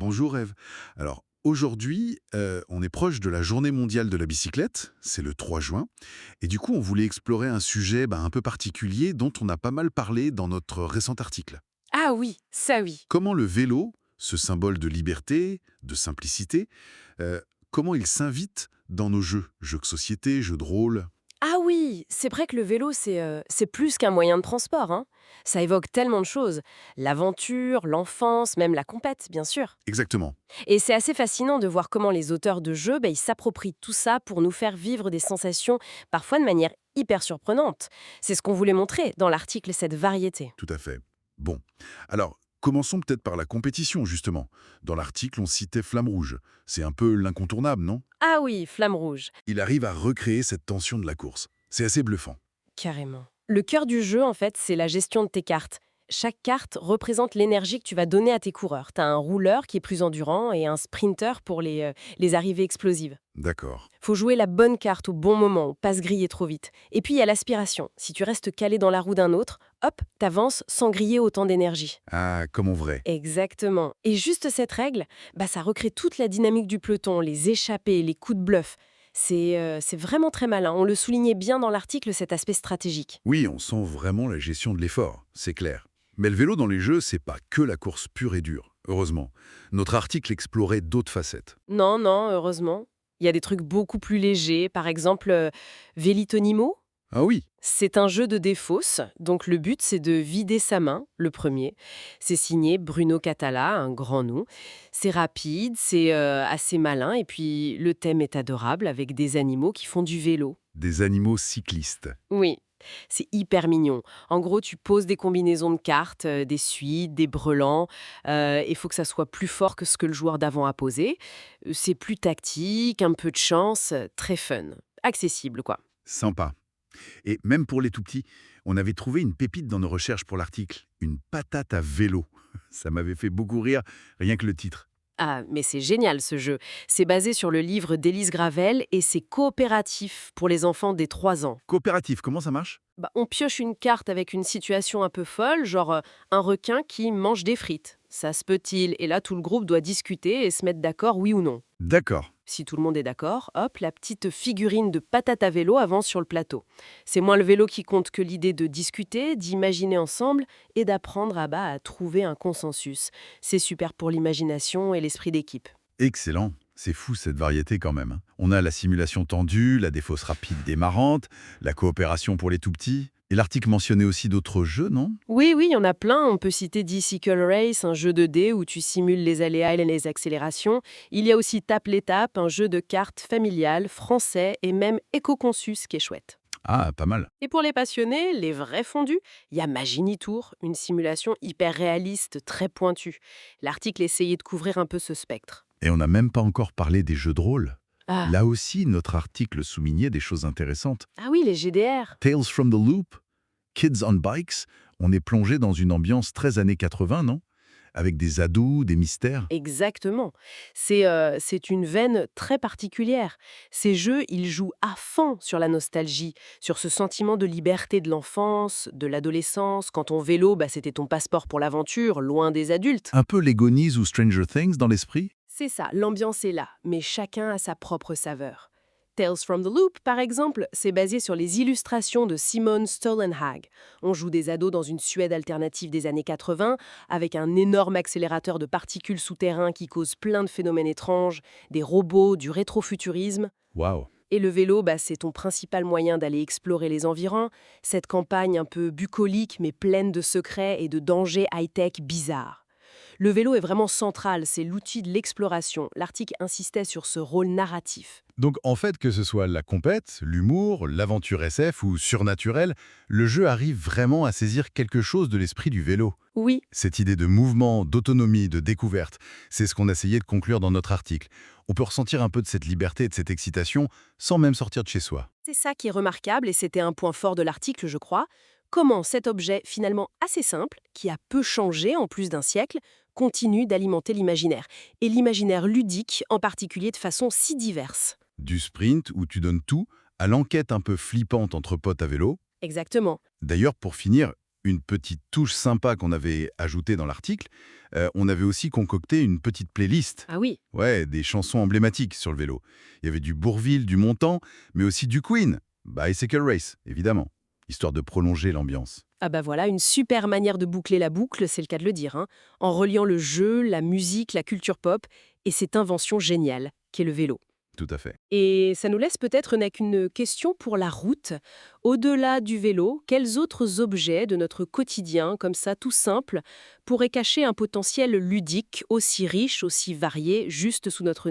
Bonjour Eve. Alors aujourd'hui, on est proche de la journée mondiale de la bicyclette, c'est le 3 juin, et du coup on voulait explorer un sujet un peu particulier dont on a pas mal parlé dans notre récent article. Ah oui, ça oui. Comment le vélo, ce symbole de liberté, de simplicité, euh, comment il s'invite dans nos jeux de société, jeux de rôle. Ah oui, c'est vrai que le vélo, c'est plus qu'un moyen de transport, hein. Ça évoque tellement de choses. L'aventure, l'enfance, même la compète, bien sûr. Exactement. Et c'est assez fascinant de voir comment les auteurs de jeux, ils s'approprient tout ça pour nous faire vivre des sensations, parfois de manière hyper surprenante. C'est ce qu'on voulait montrer dans l'article, cette variété. Tout à fait. Bon. Alors, commençons peut-être par la compétition, justement. Dans l'article, on citait Flamme Rouge. C'est un peu l'incontournable, non? Ah oui, flamme rouge, Il arrive à recréer cette tension de la course. C'est assez bluffant. carrément. Le cœur du jeu, en fait, c'est la gestion de tes cartes. Chaque carte représente l'énergie que tu vas donner à tes coureurs. Tu as un rouleur qui est plus endurant et un sprinter pour les arrivées explosives. D'accord. Faut jouer la bonne carte au bon moment, pas se griller trop vite. Et puis il y a l'aspiration. Si tu restes calé dans la roue d'un autre, hop, t'avances sans griller autant d'énergie. Ah, comme en vrai. Exactement. Et juste cette règle, ça recrée toute la dynamique du peloton, les échappées, les coups de bluff. C'est vraiment très malin. On le soulignait bien dans l'article, cet aspect stratégique. Oui, on sent vraiment la gestion de l'effort, c'est clair. Mais le vélo dans les jeux, c'est pas que la course pure et dure, heureusement. Notre article explorait d'autres facettes. Non, non, heureusement. Il y a des trucs beaucoup plus légers. Par exemple, Velitonimo. Ah oui, C'est un jeu de défausse, donc le but c'est de vider sa main, le premier. C'est signé Bruno Catala, un grand nom. C'est rapide, c'est assez malin, et puis le thème est adorable avec des animaux qui font du vélo. des animaux cyclistes. Oui, c'est hyper mignon. En gros, tu poses des combinaisons de cartes, des suites, des brelans. Il faut que ça soit plus fort que ce que le joueur d'avant a posé. C'est plus tactique, un peu de chance, très fun. Accessible, quoi. Sympa. Et même pour les tout-petits, on avait trouvé une pépite dans nos recherches pour l'article. Une patate à vélo. Ça m'avait fait beaucoup rire, rien que le titre. Ah, mais c'est génial ce jeu. C'est basé sur le livre d'Élise Gravel et c'est coopératif pour les enfants des 3 ans. Coopératif, comment ça marche? On pioche une carte avec une situation un peu folle, genre un requin qui mange des frites. Ça se peut-il? Et là, tout le groupe doit discuter et se mettre d'accord, oui ou non. D'accord. Si tout le monde est d'accord, hop, la petite figurine de patate à vélo avance sur le plateau. C'est moins le vélo qui compte que l'idée de discuter, d'imaginer ensemble et d'apprendre à trouver un consensus. C'est super pour l'imagination et l'esprit d'équipe. Excellent. C'est fou cette variété quand même, hein. On a la simulation tendue, la défausse rapide démarrante, la coopération pour les tout-petits. Et l'article mentionnait aussi d'autres jeux, non? Oui, oui, il y en a plein. On peut citer Dicycle Race, un jeu de dés où tu simules les aléas et les accélérations. Il y a aussi Tape l'étape, un jeu de cartes familial, français et même éco-conçu, ce qui est chouette. Ah, pas mal. Et pour les passionnés, les vrais fondus, il y a Magini Tour, une simulation hyper réaliste, très pointue. L'article essayait de couvrir un peu ce spectre. Et on n'a même pas encore parlé des jeux de rôle. Ah, Là aussi, notre article soulignait des choses intéressantes. ah oui, les GDR. Tales from the Loop, Kids on Bikes, on est plongé dans une ambiance très années 80, non? Avec des ados, des mystères. Exactement. C'est une veine très particulière. Ces jeux, ils jouent à fond sur la nostalgie, sur ce sentiment de liberté de l'enfance, de l'adolescence. Quand ton vélo, c'était ton passeport pour l'aventure, loin des adultes. Un peu les Goonies ou Stranger Things dans l'esprit? C'est ça, l'ambiance est là, mais chacun a sa propre saveur. Tales from the Loop, par exemple, c'est basé sur les illustrations de Simone Stollenhag. On joue des ados dans une Suède alternative des années 80, avec un énorme accélérateur de particules souterrains qui cause plein de phénomènes étranges, des robots, du rétrofuturisme. Waouh. Et le vélo, c'est ton principal moyen d'aller explorer les environs. Cette campagne un peu bucolique, mais pleine de secrets et de dangers high-tech bizarres. Le vélo est vraiment central, c'est l'outil de l'exploration. L'article insistait sur ce rôle narratif. Donc en fait, que ce soit la compète, l'humour, l'aventure SF ou surnaturel, le jeu arrive vraiment à saisir quelque chose de l'esprit du vélo. Oui, Cette idée de mouvement, d'autonomie, de découverte, c'est ce qu'on essayait de conclure dans notre article. On peut ressentir un peu de cette liberté et de cette excitation sans même sortir de chez soi. c'est ça qui est remarquable et c'était un point fort de l'article, je crois. Comment cet objet, finalement assez simple, qui a peu changé en plus d'un siècle, continue d'alimenter l'imaginaire. Et l'imaginaire ludique, en particulier de façon si diverse. Du sprint où tu donnes tout, à l'enquête un peu flippante entre potes à vélo. Exactement. D'ailleurs, pour finir, Une petite touche sympa qu'on avait ajoutée dans l'article, on avait aussi concocté une petite playlist. Ah oui. Ouais, des chansons emblématiques sur le vélo. Il y avait du Bourvil, du Montand, mais aussi du Queen. Bicycle Race, évidemment, histoire de prolonger l'ambiance. Ah bah voilà, une super manière de boucler la boucle, c'est le cas de le dire, hein, en reliant le jeu, la musique, la culture pop et cette invention géniale qu'est le vélo. Tout à fait. Et ça nous laisse peut-être qu'une question pour la route. Au-delà du vélo, quels autres objets de notre quotidien, comme ça, tout simple, pourraient cacher un potentiel ludique aussi riche, aussi varié, juste sous notre nez?